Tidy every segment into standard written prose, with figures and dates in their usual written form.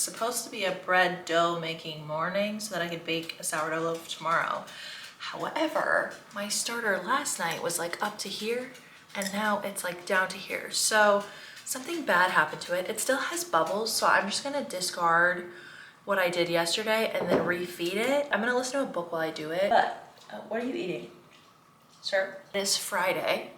supposed to be a bread dough making morning so that I could bake a sourdough loaf tomorrow. However, my starter last night was like up to here and now it's like down to here. So something bad happened to it. It still has bubbles, so I'm just gonna discard what I did yesterday and then refeed it. I'm gonna listen to a book while I do it. But what are you eating, sir? It is Friday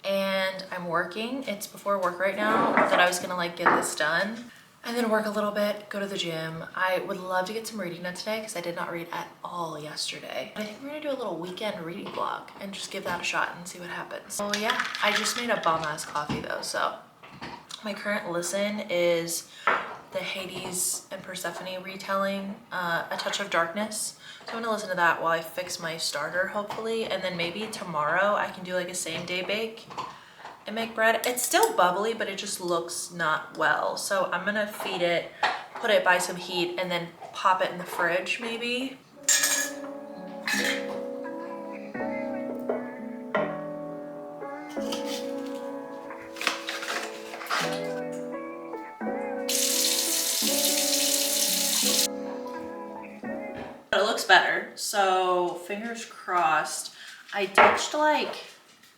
and I'm working. It's before work right now that I was gonna like get this done and then work a little bit, go to the gym. I would love to get some reading done today because I did not read at all yesterday. But I think we're gonna do a little weekend reading vlog and just give that a shot and see what happens. Oh yeah, I just made a bomb ass coffee though. So my current listen is the Hades and Persephone retelling, A Touch of Darkness. So I'm gonna listen to that while I fix my starter hopefully. And then maybe tomorrow I can do like a same day bake and make bread. It's still bubbly, but it just looks not well. So I'm gonna feed it, put it by some heat, and then pop it in the fridge maybe. It looks better, so fingers crossed. I ditched like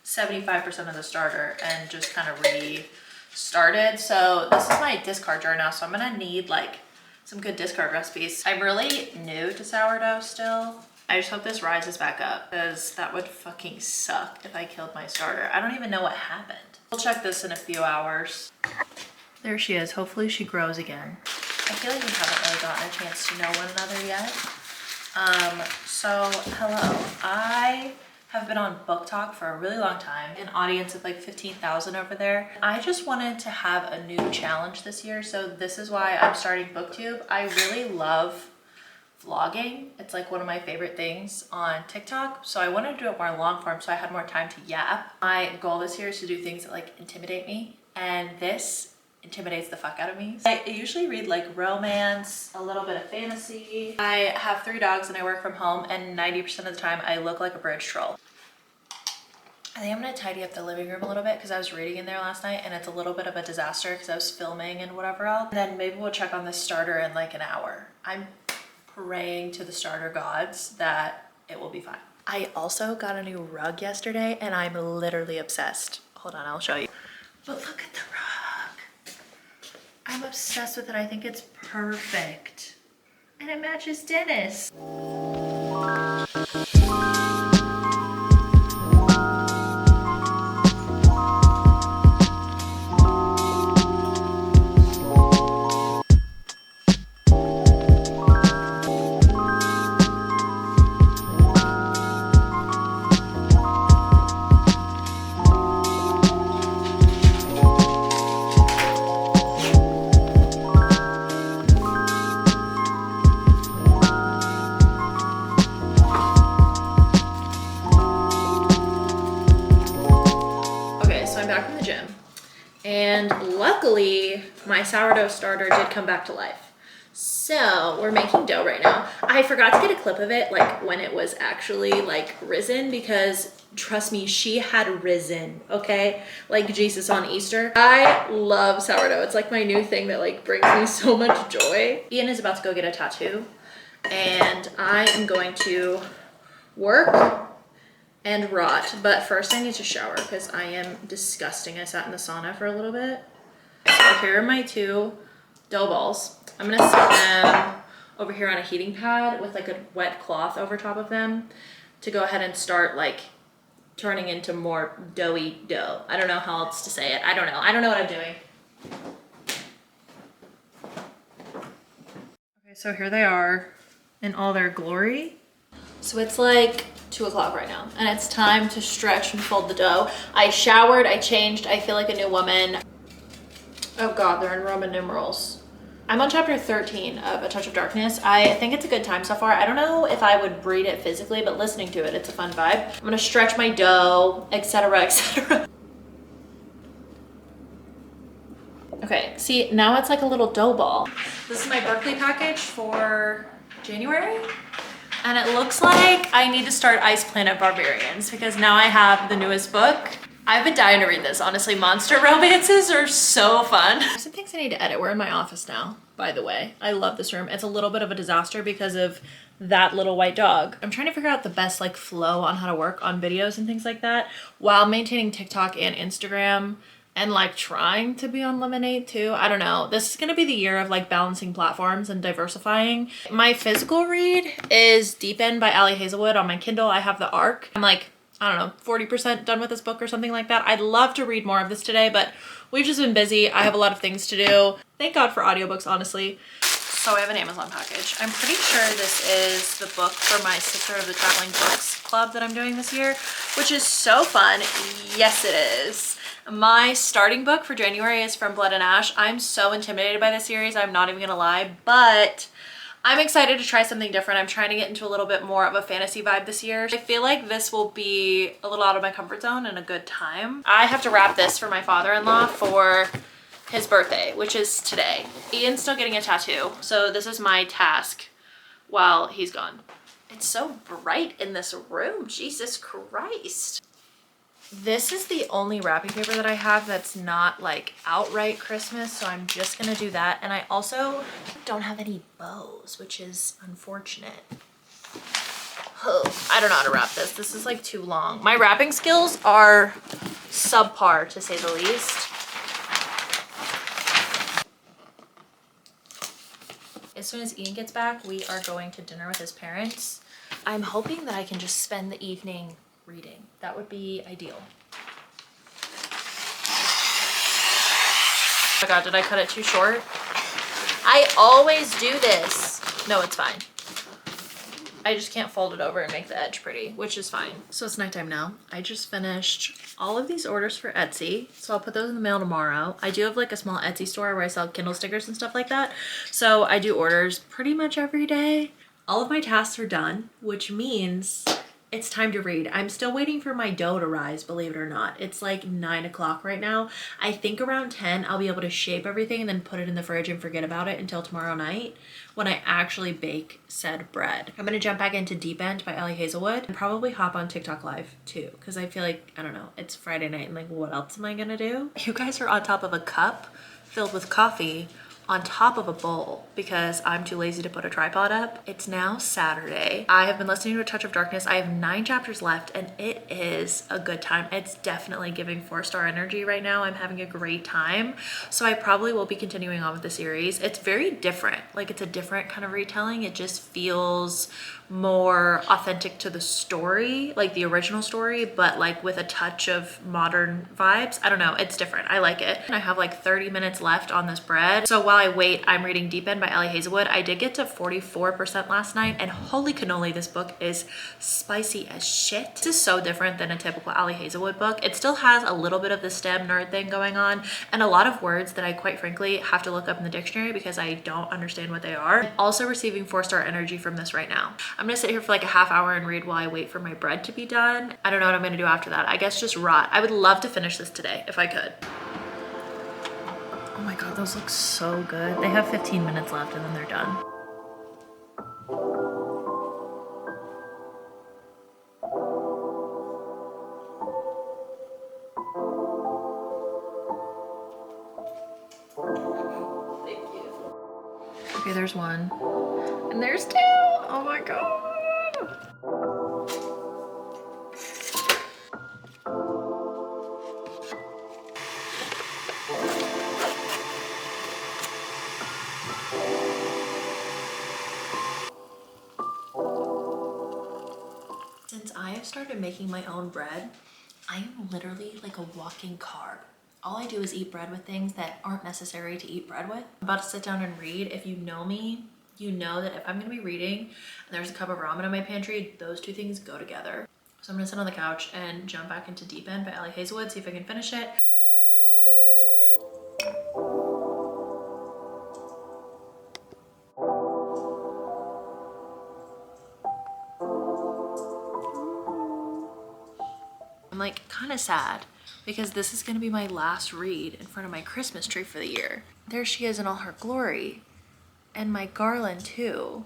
75% of the starter and just kind of restarted. So this is my discard jar now, so I'm gonna need like some good discard recipes. I'm really new to sourdough still. I just hope this rises back up because that would fucking suck if I killed my starter. I don't even know what happened. We'll check this in a few hours. There she is. Hopefully she grows again. I feel like we haven't really gotten a chance to know one another yet. So hello. I have been on Book Talk for a really long time, an audience of like 15,000 over there. I just wanted to have a new challenge this year, so this is why I'm starting BookTube. I really love vlogging. It's like one of my favorite things on TikTok, so I wanted to do it more long form so I had more time to yap. My goal this year is to do things that like intimidate me, and this intimidates the fuck out of me. I usually read like romance, a little bit of fantasy. I have 3 dogs and I work from home, and 90% of the time I look like a bridge troll. I think I'm gonna tidy up the living room a little bit because I was reading in there last night and it's a little bit of a disaster because I was filming and whatever else. And then maybe we'll check on this starter in like an hour. I'm praying to the starter gods that it will be fine. I also got a new rug yesterday and I'm literally obsessed. Hold on, I'll show you. But look at the rug. I'm obsessed with it. I think it's perfect. And it matches Dennis. And luckily my sourdough starter did come back to life. So we're making dough right now. I forgot to get a clip of it like when it was actually like risen, because trust me, she had risen, okay? Like Jesus on Easter. I love sourdough. It's like my new thing that like brings me so much joy. Ian is about to go get a tattoo and I am going to work and rot, but first I need to shower because I am disgusting. I sat in the sauna for a little bit. So here are my 2 dough balls. I'm gonna set them over here on a heating pad with like a wet cloth over top of them to go ahead and start like turning into more doughy dough. I don't know how else to say it. I don't know what I'm doing. Okay, so here they are in all their glory. So it's like 2 o'clock right now and it's time to stretch and fold the dough. I showered, I changed, I feel like a new woman. Oh God, they're in Roman numerals. I'm on chapter 13 of A Touch of Darkness. I think it's a good time so far. I don't know if I would read it physically, but listening to it, it's a fun vibe. I'm gonna stretch my dough, etc., etc. Okay, see, now it's like a little dough ball. This is my Berkeley package for January. And it looks like I need to start Ice Planet Barbarians because now I have the newest book. I've been dying to read this, honestly. Monster romances are so fun. There's some things I need to edit. We're in my office now, by the way. I love this room. It's a little bit of a disaster because of that little white dog. I'm trying to figure out the best like flow on how to work on videos and things like that while maintaining TikTok and Instagram and like trying to be on Lemonade too. I don't know. This is gonna be the year of like balancing platforms and diversifying. My physical read is Deep End by Ali Hazelwood. On my Kindle, I have the Arc. I'm like, I don't know, 40% done with this book or something like that. I'd love to read more of this today, but we've just been busy. I have a lot of things to do. Thank God for audiobooks, honestly. So I have an Amazon package. I'm pretty sure this is the book for my Sister of the Traveling Books Club that I'm doing this year, which is so fun. Yes, it is. My starting book for January is From Blood and Ash. I'm so intimidated by this series, I'm not even gonna lie, but I'm excited to try something different. I'm trying to get into a little bit more of a fantasy vibe this year. I feel like this will be a little out of my comfort zone and a good time. I have to wrap this for my father-in-law for his birthday, which is today. Ian's still getting a tattoo, so this is my task while he's gone. It's so bright in this room, Jesus Christ. This is the only wrapping paper that I have that's not like outright Christmas, so I'm just gonna do that. And I also don't have any bows, which is unfortunate. Oh, I don't know how to wrap this. This is like too long. My wrapping skills are subpar, to say the least. As soon as Ian gets back, we are going to dinner with his parents. I'm hoping that I can just spend the evening reading. That would be ideal. Oh my God, did I cut it too short? I always do this. No, it's fine. I just can't fold it over and make the edge pretty, which is fine. So it's nighttime now. I just finished all of these orders for Etsy, so I'll put those in the mail tomorrow. I do have like a small Etsy store where I sell Kindle stickers and stuff like that, so I do orders pretty much every day. All of my tasks are done, which means it's time to read. I'm still waiting for my dough to rise, believe it or not. It's like 9 o'clock right now. I think around 10, I'll be able to shape everything and then put it in the fridge and forget about it until tomorrow night when I actually bake said bread. I'm gonna jump back into Deep End by Ali Hazelwood and probably hop on TikTok live too, because I feel like, I don't know, it's Friday night and like, what else am I gonna do? You guys are on top of a cup filled with coffee on top of a bowl because I'm too lazy to put a tripod up. It's now Saturday. I have been listening to A Touch of Darkness. I have 9 chapters left and it is a good time. It's definitely giving 4-star energy right now. I'm having a great time. So I probably will be continuing on with the series. It's very different. Like it's a different kind of retelling. It just feels more authentic to the story, like the original story, but like with a touch of modern vibes. I don't know, it's different. I like it. And I have like 30 minutes left on this bread. So while I wait, I'm reading Deep End by Ali Hazelwood. I did get to 44% last night and holy cannoli, this book is spicy as shit. This is so different than a typical Ali Hazelwood book. It still has a little bit of the STEM nerd thing going on and a lot of words that I quite frankly have to look up in the dictionary because I don't understand what they are. I'm also receiving 4-star energy from this right now. I'm gonna sit here for like a half hour and read while I wait for my bread to be done. I don't know what I'm gonna do after that. I guess just rot. I would love to finish this today if I could. Oh my God, those look so good. They have 15 minutes left and then they're done. Thank you. Okay, there's one. And there's 2. Oh my God. Since I have started making my own bread, I am literally like a walking carb. All I do is eat bread with things that aren't necessary to eat bread with. I'm about to sit down and read. If you know me, you know that if I'm gonna be reading and there's a cup of ramen in my pantry, those 2 things go together. So I'm gonna sit on the couch and jump back into Deep End by Ali Hazelwood, see if I can finish it. I'm like kind of sad because this is gonna be my last read in front of my Christmas tree for the year. There she is in all her glory. And my garland too.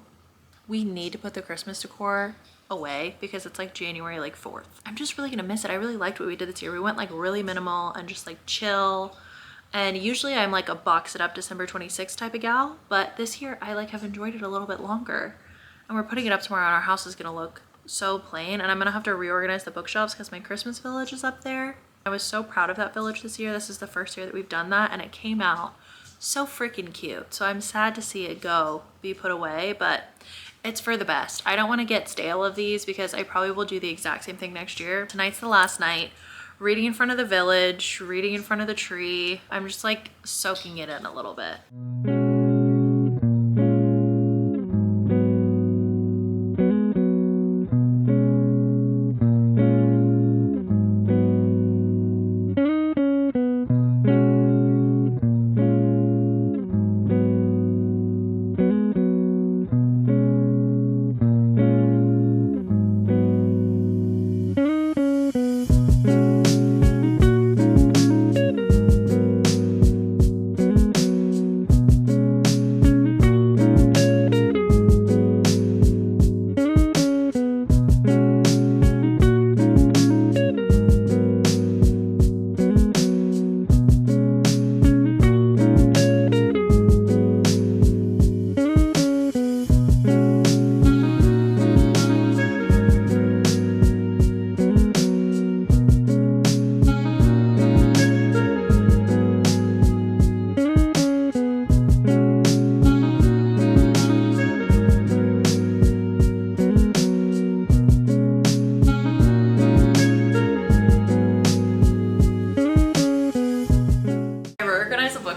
We need to put the Christmas decor away because it's like January like 4th. I'm just really gonna miss it. I really liked what we did this year. We went like really minimal and just like chill. And usually I'm like a box it up December 26th type of gal, but this year I like have enjoyed it a little bit longer. And we're putting it up tomorrow and our house is gonna look so plain, and I'm gonna have to reorganize the bookshelves because my Christmas village is up there. I was so proud of that village this year. This is the first year that we've done that and it came out so freaking cute. So I'm sad to see it be put away, but it's for the best. I don't want to get stale of these because I probably will do the exact same thing next year. Tonight's the last night. Reading in front of the village, reading in front of the tree. I'm just like soaking it in a little bit.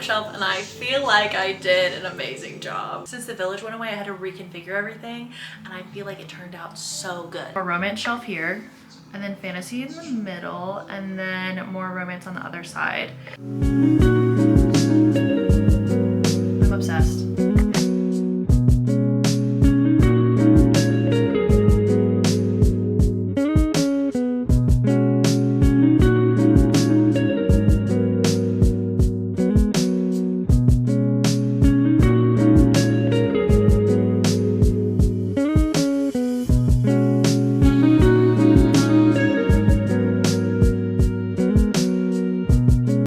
And I feel like I did an amazing job. Since the village went away, I had to reconfigure everything and I feel like it turned out so good. More romance shelf here, and then fantasy in the middle, and then more romance on the other side.